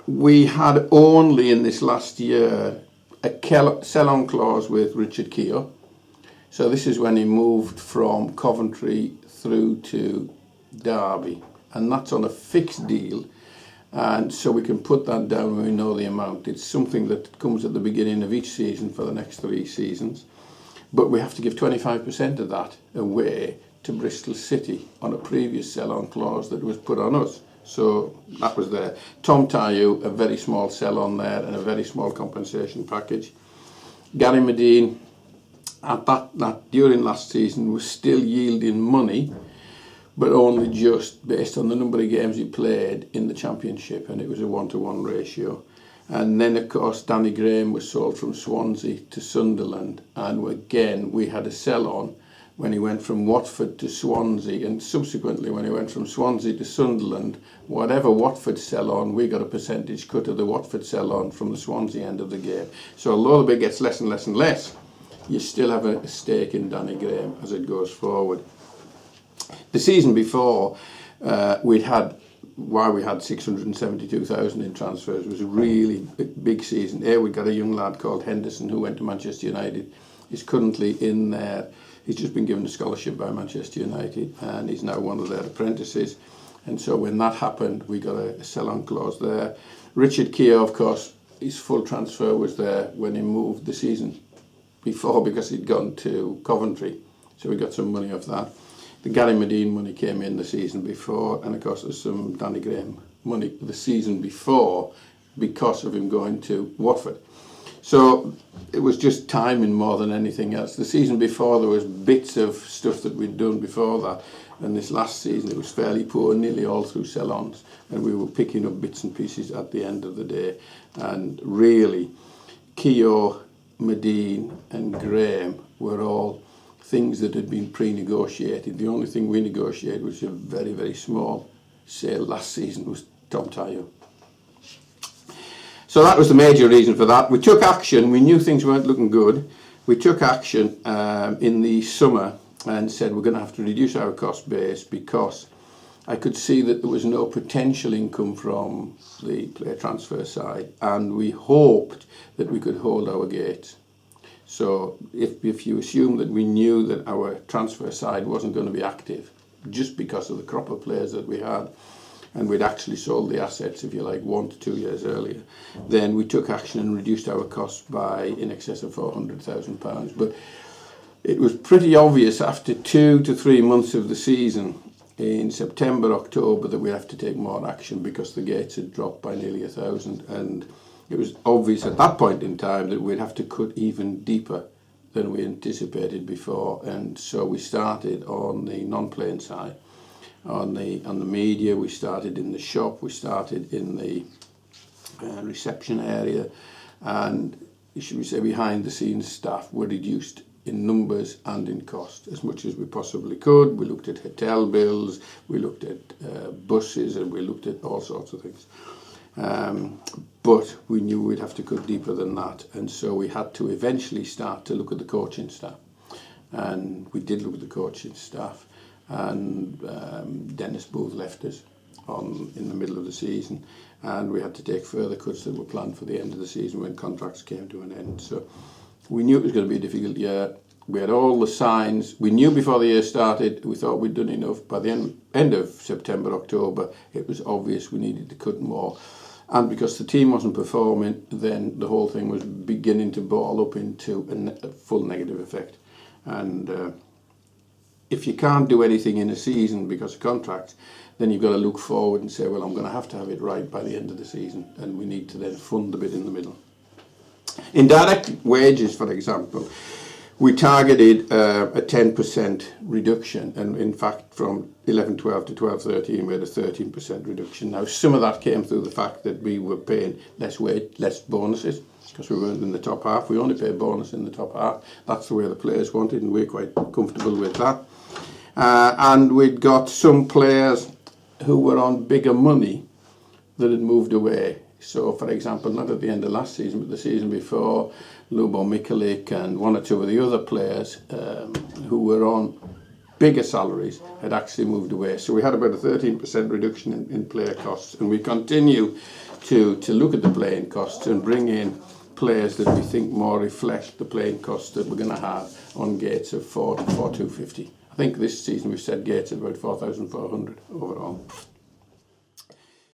We had only in this last year a sell-on clause with Richard Keogh. So this is when he moved from Coventry through to Derby, and that's on a fixed deal, and so we can put that down when we know the amount. It's something that comes at the beginning of each season for the next 3 seasons, but we have to give 25% of that away to Bristol City on a previous sell-on clause that was put on us. So that was there. Tom Tayu, a very small sell-on there and a very small compensation package. Gary Medine, at that during last season, was still yielding money, but only just based on the number of games he played in the Championship, and it was a 1-to-1 ratio. And then, of course, Danny Graham was sold from Swansea to Sunderland, and again we had a sell-on when he went from Watford to Swansea, and subsequently when he went from Swansea to Sunderland, whatever Watford sell-on, we got a percentage cut of the Watford sell-on from the Swansea end of the game. So although the bid gets less and less and less, you still have a stake in Danny Graham as it goes forward. The season before, we had 672,000 in transfers. It was a really big season. Here we got a young lad called Henderson who went to Manchester United. He's currently in there. He's just been given a scholarship by Manchester United, and he's now one of their apprentices. And so when that happened, we got a sell-on clause there. Richard Keogh, of course, his full transfer was there when he moved the season before because he'd gone to Coventry. So we got some money off that. The Gary Medine money came in the season before, and of course there's some Danny Graham money the season before because of him going to Watford. So it was just timing more than anything else. The season before there was bits of stuff that we'd done before that, and this last season it was fairly poor, nearly all through sell-ons, and we were picking up bits and pieces at the end of the day. And really, Keogh, Medine and Graham were all things that had been pre-negotiated. The only thing we negotiated, which was a very, very small sale last season, was Tom Tayu. So that was the major reason for that. We took action. We knew things weren't looking good. We took action in the summer and said we're going to have to reduce our cost base because I could see that there was no potential income from the player transfer side, and we hoped that we could hold our gates. So if you assume that we knew that our transfer side wasn't going to be active just because of the crop of players that we had, and we'd actually sold the assets, if you like, 1 to 2 years earlier, then we took action and reduced our costs by in excess of £400,000. But it was pretty obvious after 2 to 3 months of the season, in September, October, that we have to take more action because the gates had dropped by nearly 1,000, and it was obvious at that point in time that we'd have to cut even deeper than we anticipated before. And so we started on the non-playing side. On the media, we started in the shop, we started in the reception area, and should we say behind the scenes staff were reduced in numbers and in cost as much as we possibly could. We looked at hotel bills, we looked at buses, and we looked at all sorts of things. But we knew we'd have to cut deeper than that, and so we had to eventually start to look at the coaching staff. And we did look at the coaching staff, and Dennis Booth left us in the middle of the season, and we had to take further cuts that were planned for the end of the season when contracts came to an end. So we knew it was going to be a difficult year. We had all the signs. We knew before the year started, we thought we'd done enough. By the end of September, October, it was obvious we needed to cut more. And because the team wasn't performing, then the whole thing was beginning to ball up into a full negative effect. And if you can't do anything in a season because of contracts, then you've got to look forward and say, well, I'm going to have it right by the end of the season, and we need to then fund a bit in the middle. In direct wages, for example, we targeted a 10% reduction, and in fact from 11-12 to 12-13 we had a 13% reduction. Now some of that came through the fact that we were paying less bonuses because we weren't in the top half. We only pay bonus in the top half. That's the way the players wanted, and we're quite comfortable with that. And we'd got some players who were on bigger money that had moved away. So, for example, not at the end of last season, but the season before, Lubo Mikalik and one or two of the other players who were on bigger salaries had actually moved away. So we had about a 13% reduction in player costs, and we continue to look at the playing costs and bring in players that we think more reflect the playing costs that we're going to have on gates of 4 to 4,250. I think this season we've set gates at about 4,400 overall.